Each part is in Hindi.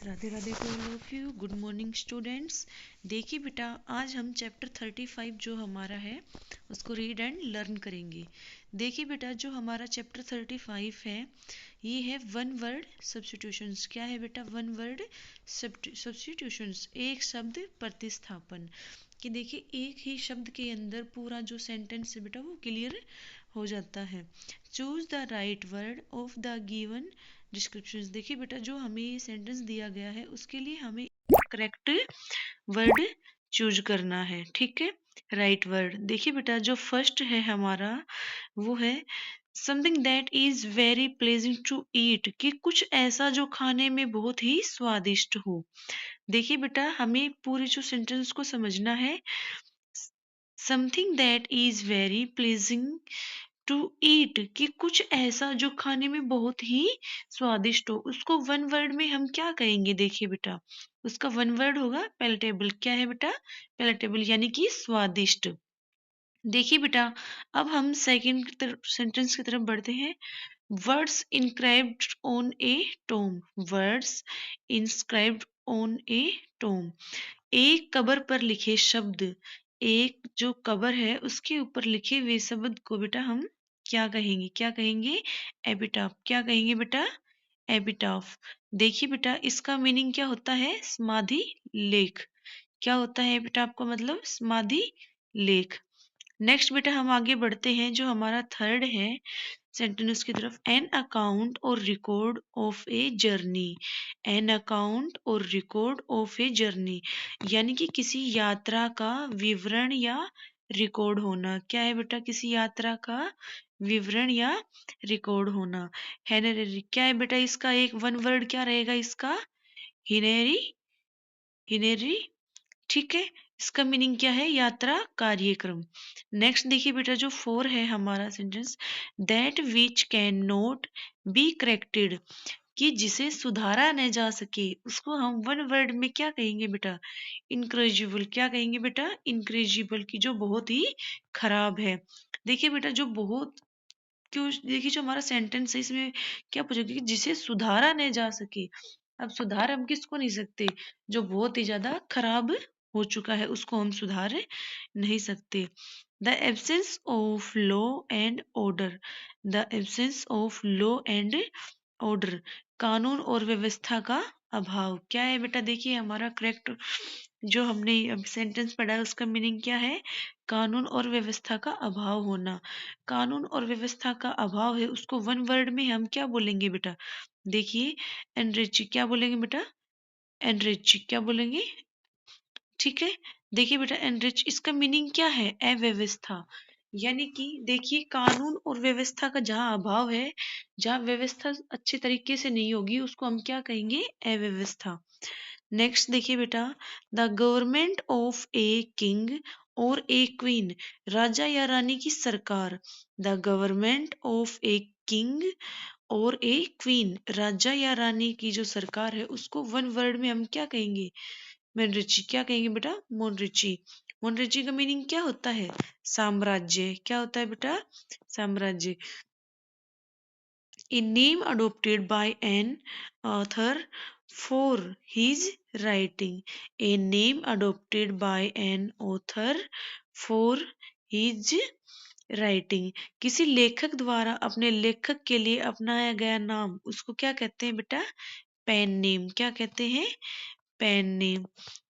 Radhe Radhe to all of you. Good morning students. देखिए बेटा, आज हम चैप्टर 35 जो हमारा है उसको रीड एंड लर्न करेंगे। देखिए बेटा, जो हमारा चैप्टर 35 है ये है वन वर्ड सब्स्टिट्यूशंस। क्या है बेटा? वन वर्ड सब्स्टिट्यूशंस, एक शब्द प्रतिस्थापन। कि देखिए, एक ही शब्द के अंदर पूरा जो सेंटेंस है बेटा वो क्लियर हो जाता है। Choose the right word of the given descriptions. देखिए बेटा, जो हमें ये सेंटेंस दिया गया है उसके लिए हमें करेक्ट वर्ड चूज करना है। ठीक है, राइट वर्ड। देखिए बेटा, जो फर्स्ट है हमारा वो है something that is very pleasant to eat. कि कुछ ऐसा जो खाने में बहुत ही स्वादिष्ट हो। देखिए बेटा, हमें पूरे जो सेंटेंस को समझना है। Something that is very pleasing to eat, कि कुछ ऐसा जो खाने में बहुत ही स्वादिष्ट हो, उसको वन वर्ड में हम क्या कहेंगे? देखिए बेटा, उसका वन वर्ड होगा पैलेटेबल। क्या है बेटा? पैलेटेबल, यानी कि स्वादिष्ट। देखिए बेटा, अब हम सेकंड सेंटेंस की तरफ बढ़ते हैं। Words inscribed on a tomb. Words inscribed on a tomb, एक कबर पर लिखे शब्द। एक जो कबर है उसके ऊपर लिखे हुए शब्द को बेटा हम क्या कहेंगे? क्या कहेंगे? एपिटाफ। क्या कहेंगे बेटा? एपिटाफ। देखिए बेटा, इसका मीनिंग क्या होता है? समाधि लेख। क्या होता है एपिटाफ का मतलब? समाधि लेख। नेक्स्ट बेटा, हम आगे बढ़ते हैं। जो हमारा थर्ड है सेंटेंस की तरफ, एन अकाउंट और record of a journey. An account और रिकॉर्ड ऑफ ए जर्नी, यानी कि किसी यात्रा का विवरण या रिकॉर्ड होना। क्या है बेटा? किसी यात्रा का विवरण या रिकॉर्ड होना। हेनरी, क्या है बेटा? इसका एक वन वर्ड क्या रहेगा इसका? हिनेरी। हिनेरी। ठीक है, इसका मीनिंग क्या है? यात्रा कार्यक्रम। नेक्स्ट देखिए बेटा, जो फोर है हमारा sentence, that which can not be corrected. कि जिसे सुधारा न जा सके, उसको हम वन वर्ड में क्या कहेंगे बेटा? इनक्रेजिबल। क्या कहेंगे बेटा? इनक्रेजिबल, की जो बहुत ही खराब है। देखिए बेटा, जो बहुत क्यों, देखिए जो हमारा सेंटेंस है इसमें क्या पूछेगा? कि जिसे सुधारा न जा सके। अब सुधार हम किसको नहीं सकते? जो बहुत ही ज्यादा खराब हो चुका है उसको हम सुधार नहीं सकते। The absence of law and order. The absence of law and order, कानून और व्यवस्था का अभाव। क्या है बेटा? देखिए, हमारा करेक्ट जो हमने अब सेंटेंस पढ़ा है उसका मीनिंग क्या है? कानून और व्यवस्था का अभाव होना। कानून और व्यवस्था का अभाव है, उसको वन वर्ड में हम क्या बोलेंगे बेटा? देखिए, एनरिच। क्या बोलेंगे बेटा? एनरिच। क्या बोलेंगे? ठीक है, देखिए बेटा, एनरिच इसका मीनिंग क्या है? अव्यवस्था। यानी कि देखिए, कानून और व्यवस्था का जहाँ अभाव है, जहाँ व्यवस्था अच्छे तरीके से नहीं होगी, उसको हम क्या कहेंगे? अव्यवस्था। नेक्स्ट देखिए बेटा, the government of a king और ए क्वीन। राजा या रानी की सरकार। The government of a king और ए क्वीन, राजा या रानी की जो सरकार है उसको वन वर्ड में हम क्या कहेंगे? मोनरिची। क्या कहेंगे बेटा? मोनरिची। मोनरिची का मीनिंग क्या होता है? साम्राज्य। क्या होता है बेटा? साम्राज्य। A name adopted by an author for his writing. A name adopted by an author for his writing, किसी लेखक द्वारा अपने लेखक के लिए अपनाया गया नाम, उसको क्या कहते हैं बेटा? Pen name. क्या कहते हैं? Pen name.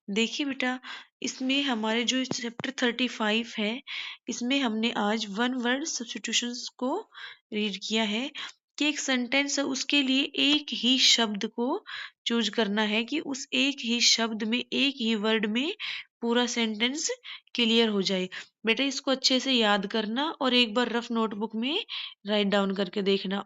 देखिए बेटा, इसमें हमारे जो चैप्टर 35 है इसमें हमने आज वन वर्ड सब्स्टिट्यूशंस को रीड किया है। कि एक सेंटेंस है उसके लिए एक ही शब्द को चूज करना है, कि उस एक ही शब्द में, एक ही वर्ड में पूरा सेंटेंस क्लियर हो जाए। बेटा, इसको अच्छे से याद करना और एक बार रफ नोटबुक में राइट डाउन करके देखना।